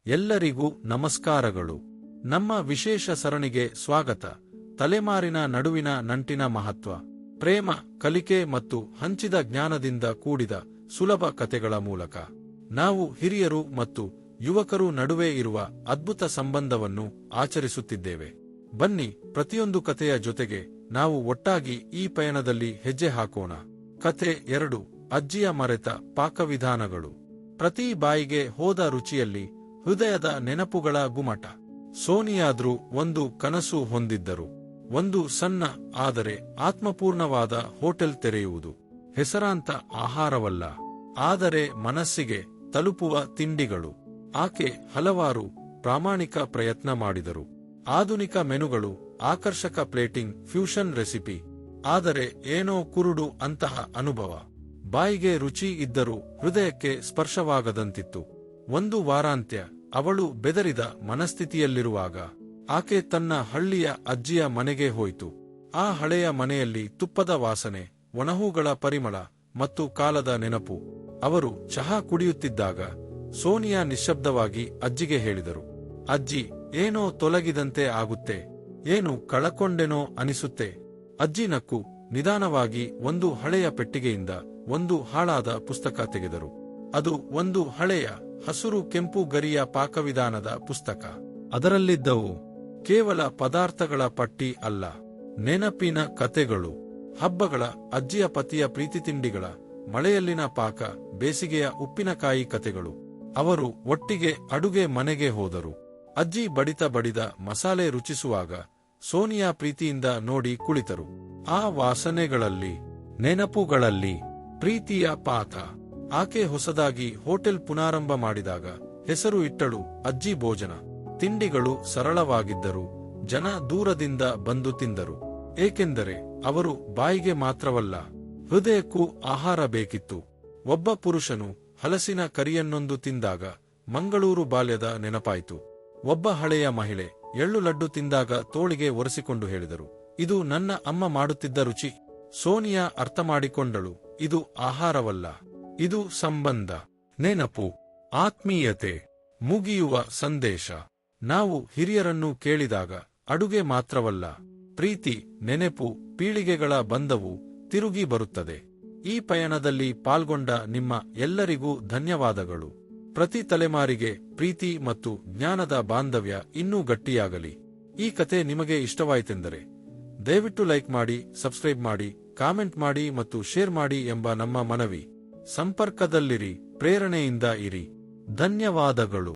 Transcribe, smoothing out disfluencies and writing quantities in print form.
ಎಲ್ಲರಿಗೂ ನಮಸ್ಕಾರಗಳು. ನಮ್ಮ ವಿಶೇಷ ಸರಣಿಗೆ ಸ್ವಾಗತ. ತಲೆಮಾರಿನ ನಡುವಿನ ನಂಟಿನ ಮಹತ್ವ, ಪ್ರೇಮ, ಕಲಿಕೆ ಮತ್ತು ಹಂಚಿದ ಜ್ಞಾನದಿಂದ ಕೂಡಿದ ಸುಲಭ ಕಥೆಗಳ ಮೂಲಕ ನಾವು ಹಿರಿಯರು ಮತ್ತು ಯುವಕರು ನಡುವೆ ಇರುವ ಅದ್ಭುತ ಸಂಬಂಧವನ್ನು ಆಚರಿಸುತ್ತಿದ್ದೇವೆ. ಬನ್ನಿ, ಪ್ರತಿಯೊಂದು ಕಥೆಯ ಜೊತೆಗೆ ನಾವು ಒಟ್ಟಾಗಿ ಈ ಪಯಣದಲ್ಲಿ ಹೆಜ್ಜೆ ಹಾಕೋಣ. ಕಥೆ 2, ಅಜ್ಜಿಯ ಮರೆತ ಪಾಕವಿಧಾನಗಳು. ಪ್ರತಿ ಬಾಯಿಗೆ ಹೋದ ರುಚಿಯಲ್ಲಿ ಹೃದಯದ ನೆನಪುಗಳ ಗುಮಟ. ಸೋನಿಯಾದ್ರು ಒಂದು ಕನಸು ಹೊಂದಿದ್ದರು. ಒಂದು ಸಣ್ಣ ಆದರೆ ಆತ್ಮಪೂರ್ಣವಾದ ಹೋಟೆಲ್ ತೆರೆಯುವುದು. ಹೆಸರಾಂತ ಆಹಾರವಲ್ಲ, ಆದರೆ ಮನಸ್ಸಿಗೆ ತಲುಪುವ ತಿಂಡಿಗಳು. ಆಕೆ ಹಲವಾರು ಪ್ರಾಮಾಣಿಕ ಪ್ರಯತ್ನ ಮಾಡಿದರು. ಆಧುನಿಕ ಮೆನುಗಳು, ಆಕರ್ಷಕ ಪ್ಲೇಟಿಂಗ್, ಫ್ಯೂಷನ್ ರೆಸಿಪಿ. ಆದರೆ ಏನೋ ಕುರುಡು ಅಂತಹ ಅನುಭವ. ಬಾಯಿಗೆ ರುಚಿ ಇದ್ದರೂ ಹೃದಯಕ್ಕೆ ಸ್ಪರ್ಶವಾಗದಂತಿತ್ತು. ಒಂದು ವಾರಾಂತ್ಯ ಅವಳು ಬೆದರಿದ ಮನಸ್ಥಿತಿಯಲ್ಲಿರುವಾಗ ಆಕೆ ತನ್ನ ಹಳ್ಳಿಯ ಅಜ್ಜಿಯ ಮನೆಗೆ ಹೋಯಿತು. ಆ ಹಳೆಯ ಮನೆಯಲ್ಲಿ ತುಪ್ಪದ ವಾಸನೆ, ಒಣಹೂಗಳ ಪರಿಮಳ ಮತ್ತು ಕಾಲದ ನೆನಪು. ಅವರು ಚಹಾ ಕುಡಿಯುತ್ತಿದ್ದಾಗ ಸೋನಿಯಾ ನಿಶ್ಶಬ್ದವಾಗಿ ಅಜ್ಜಿಗೆ ಹೇಳಿದರು, ಅಜ್ಜಿ, ಏನೋ ತೊಲಗಿದಂತೆ ಆಗುತ್ತೆ, ಏನು ಕಳಕೊಂಡೆನೋ ಅನಿಸುತ್ತೆ. ಅಜ್ಜಿ ನಕ್ಕು ನಿಧಾನವಾಗಿ ಒಂದು ಹಳೆಯ ಪೆಟ್ಟಿಗೆಯಿಂದ ಒಂದು ಹಾಳಾದ ಪುಸ್ತಕ ತೆಗೆದರು. ಅದು ಒಂದು ಹಳೆಯ ಹಸುರು ಕೆಂಪು ಗರಿಯ ಪಾಕವಿಧಾನದ ಪುಸ್ತಕ. ಅದರಲ್ಲಿದ್ದವು ಕೇವಲ ಪದಾರ್ಥಗಳ ಪಟ್ಟಿ ಅಲ್ಲ, ನೆನಪಿನ ಕತೆಗಳು. ಹಬ್ಬಗಳ, ಅಜ್ಜಿಯ ಪತಿಯ ಪ್ರೀತಿ ತಿಂಡಿಗಳ, ಮಳೆಯಲ್ಲಿನ ಪಾಕ, ಬೇಸಿಗೆಯ ಉಪ್ಪಿನಕಾಯಿ ಕತೆಗಳು. ಅವರು ಒಟ್ಟಿಗೆ ಅಡುಗೆ ಮನೆಗೆ ಹೋದರು. ಅಜ್ಜಿ ಬಡಿದ ಮಸಾಲೆ ರುಚಿಸುವಾಗ ಸೋನಿಯಾ ಪ್ರೀತಿಯಿಂದ ನೋಡಿ ಕುಳಿತರು. ಆ ವಾಸನೆಗಳಲ್ಲಿ, ನೆನಪುಗಳಲ್ಲಿ ಪ್ರೀತಿಯ ಪಾಕ. ಆಕೆ ಹೊಸದಾಗಿ ಹೋಟೆಲ್ ಪುನಾರಂಭ ಮಾಡಿದಾಗ ಹೆಸರು ಇಟ್ಟಳು ಅಜ್ಜಿ ಭೋಜನ. ತಿಂಡಿಗಳು ಸರಳವಾಗಿದ್ದರು, ಜನ ದೂರದಿಂದ ಬಂದು ತಿಂದರು. ಏಕೆಂದರೆ ಅವರು ಬಾಯಿಗೆ ಮಾತ್ರವಲ್ಲ, ಹೃದಯಕ್ಕೂ ಆಹಾರ ಬೇಕಿತ್ತು. ಒಬ್ಬ ಪುರುಷನು ಹಲಸಿನ ಕರಿಯನ್ನೊಂದು ತಿಂದಾಗ ಮಂಗಳೂರು ಬಾಲ್ಯದ ನೆನಪಾಯಿತು. ಒಬ್ಬ ಹಳೆಯ ಮಹಿಳೆ ಎಳ್ಳು ಲಡ್ಡು ತಿಂದಾಗ ತೋಳಿಗೆ ಒರೆಸಿಕೊಂಡು ಹೇಳಿದರು, ಇದು ನನ್ನ ಅಮ್ಮ ಮಾಡುತ್ತಿದ್ದ ರುಚಿ. ಸೋನಿಯಾ ಅರ್ಥಮಾಡಿಕೊಂಡಳು, ಇದು ಆಹಾರವಲ್ಲ, ಇದು ಸಂಬಂಧ, ನೆನಪು, ಆತ್ಮೀಯತೆ, ಮುಗಿಯುವ ಸಂದೇಶ. ನಾವು ಹಿರಿಯರನ್ನು ಕೇಳಿದಾಗ ಅಡುಗೆ ಮಾತ್ರವಲ್ಲ, ಪ್ರೀತಿ, ನೆನೆಪು, ಪೀಳಿಗೆಗಳ ಬಂಧವು ತಿರುಗಿ ಬರುತ್ತದೆ. ಈ ಪಯಣದಲ್ಲಿ ಪಾಲ್ಗೊಂಡ ನಿಮ್ಮ ಎಲ್ಲರಿಗೂ ಧನ್ಯವಾದಗಳು. ಪ್ರತಿ ತಲೆಮಾರಿಗೆ ಪ್ರೀತಿ ಮತ್ತು ಜ್ಞಾನದ ಬಾಂಧವ್ಯ ಇನ್ನೂ ಗಟ್ಟಿಯಾಗಲಿ. ಈ ಕತೆ ನಿಮಗೆ ಇಷ್ಟವಾಯಿತೆಂದರೆ ದಯವಿಟ್ಟು ಲೈಕ್ ಮಾಡಿ, ಸಬ್ಸ್ಕ್ರೈಬ್ ಮಾಡಿ, ಕಾಮೆಂಟ್ ಮಾಡಿ ಮತ್ತು ಶೇರ್ ಮಾಡಿ ಎಂಬ ನಮ್ಮ ಮನವಿ. ಸಂಪರ್ಕದಲ್ಲಿರಿ, ಪ್ರೇರಣೆಯಿಂದ ಇರಿ. ಧನ್ಯವಾದಗಳು.